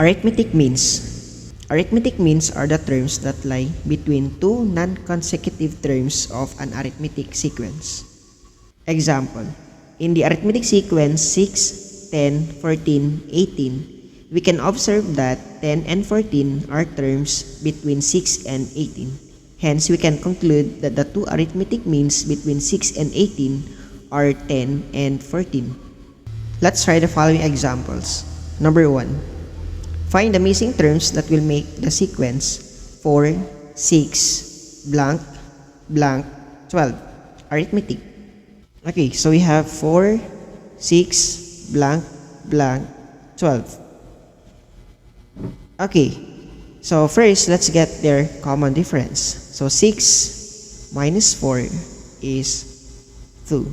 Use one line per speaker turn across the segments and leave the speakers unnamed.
Arithmetic means. Arithmetic means are the terms that lie between two non-consecutive terms of an arithmetic sequence. Example, in the arithmetic sequence 6, 10, 14, 18, we can observe that 10 and 14 are terms between 6 and 18. Hence, we can conclude that the two arithmetic means between 6 and 18 are 10 and 14. Let's try the following examples. Number 1. Find the missing terms that will make the sequence 4, 6, blank, blank, 12. Arithmetic. Okay, so we have 4, 6, blank, blank, 12. Okay, so first, let's get their common difference. So 6 minus 4 is 2.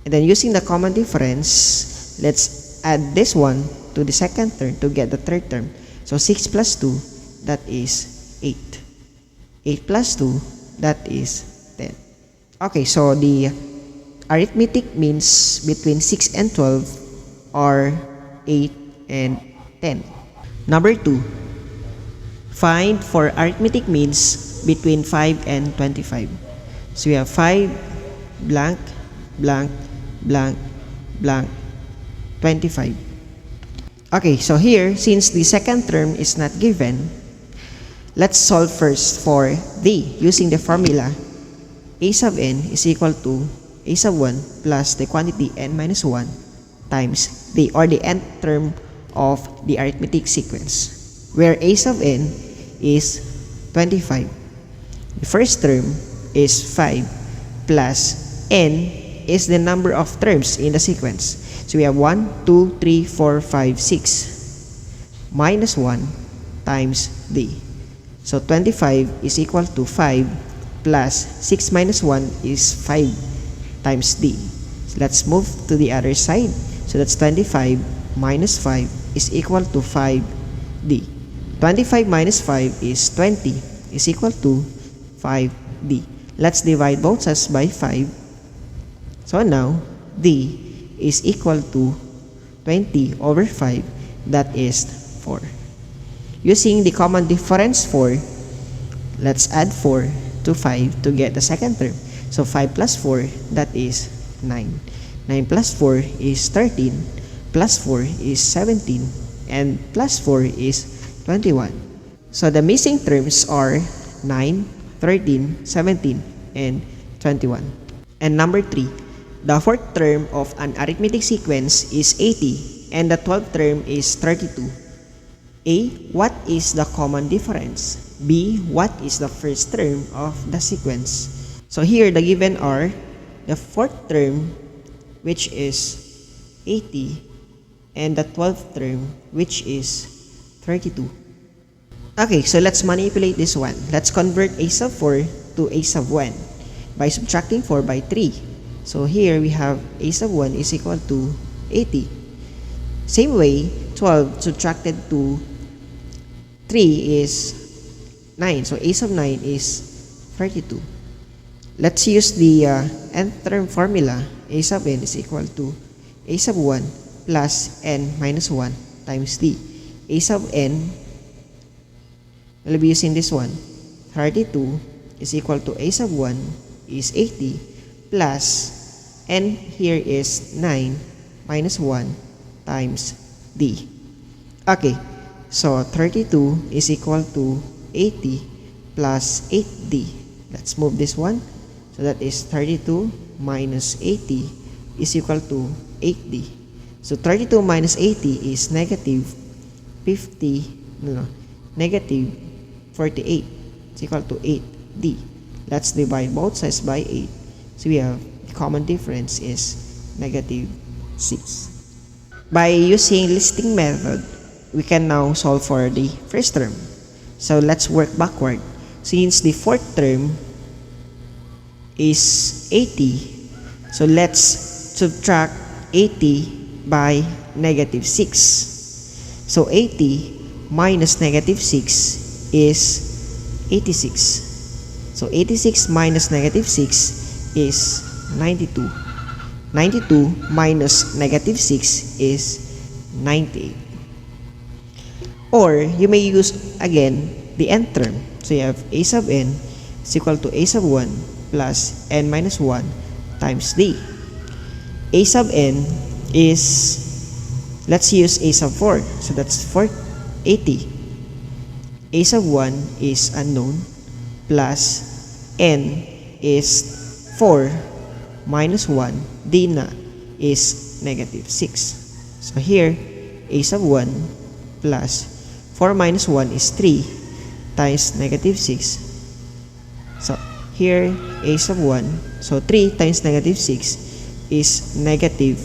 And then using the common difference, let's add this one to the second term to get the third term. So 6 plus 2, that is 8. 8 plus 2, that is 10. Okay, so the arithmetic means between 6 and 12 are 8 and 10. Number 2. Find for arithmetic means between 5 and 25. So we have 5, blank, blank, blank, blank, 25. Okay, so here, since the second term is not given, let's solve first for d using the formula a sub n is equal to a sub 1 plus the quantity n minus 1 times d, or the nth term of the arithmetic sequence, where a sub n is 25. The first term is 5 plus n is the number of terms in the sequence. So we have 1, 2, 3, 4, 5, 6 minus 1 times d. So 25 is equal to 5 plus 6 minus 1 is 5 times d. So let's move to the other side. So that's 25 minus 5 is equal to 5d. 25 minus 5 is 20 is equal to 5d. Let's divide both sides by 5. So now d is equal to 20 over 5, that is 4. Using the common difference 4, let's add 4 to 5 to get the second term. So 5 plus 4, that is 9. 9 plus 4 is 13, plus 4 is 17, and plus 4 is 21. So the missing terms are 9, 13, 17, and 21. And number 3. The fourth term of an arithmetic sequence is 80 and the 12th term is 32. A. What is the common difference? B. What is the first term of the sequence? So here the given are the fourth term, which is 80, and the 12th term, which is 32. Okay, so let's manipulate this one. Let's convert a sub 4 to a sub 1 by subtracting 4 by 3. So here we have a sub 1 is equal to 80. Same way, 12 subtracted to 3 is 9. So a sub 9 is 32. Let's use the nth term formula. A sub n is equal to a sub 1 plus n minus 1 times d. A sub n, we'll be using this one. 32 is equal to a sub 1 is 80 plus n here is 9 minus 1 times d. Okay, so 32 is equal to 80 plus 8d. Let's move this one. So that is 32 minus 80 is equal to 8d. So 32 minus 80 is negative 48. It's equal to 8d. Let's divide both sides by 8. So we have the common difference is negative 6. By using listing method, we can now solve for the first term. So let's work backward. Since the fourth term is 80, so let's subtract 80 by negative 6. So 80 minus negative 6 is 86. So 86 minus negative 6 is 92. 92 minus negative 6 is 98. Or you may use again the nth term. So you have a sub n is equal to a sub 1 plus n minus 1 times d. A sub n is, let's use a sub 4. So that's 480. A sub 1 is unknown plus n is 4 minus 1, d na is negative 6. So here, a sub 1 plus 4 minus 1 is 3 times negative 6. So here, a sub 1, so 3 times negative 6 is negative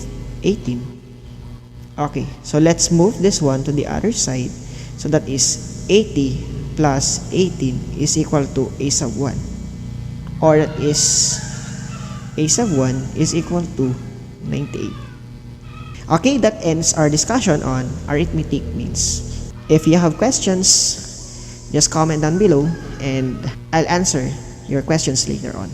18. Okay, so let's move this one to the other side. So that is 80 plus 18 is equal to a sub 1. Or that is a sub 1 is equal to 98. Okay, that ends our discussion on arithmetic means. If you have questions, just comment down below and I'll answer your questions later on.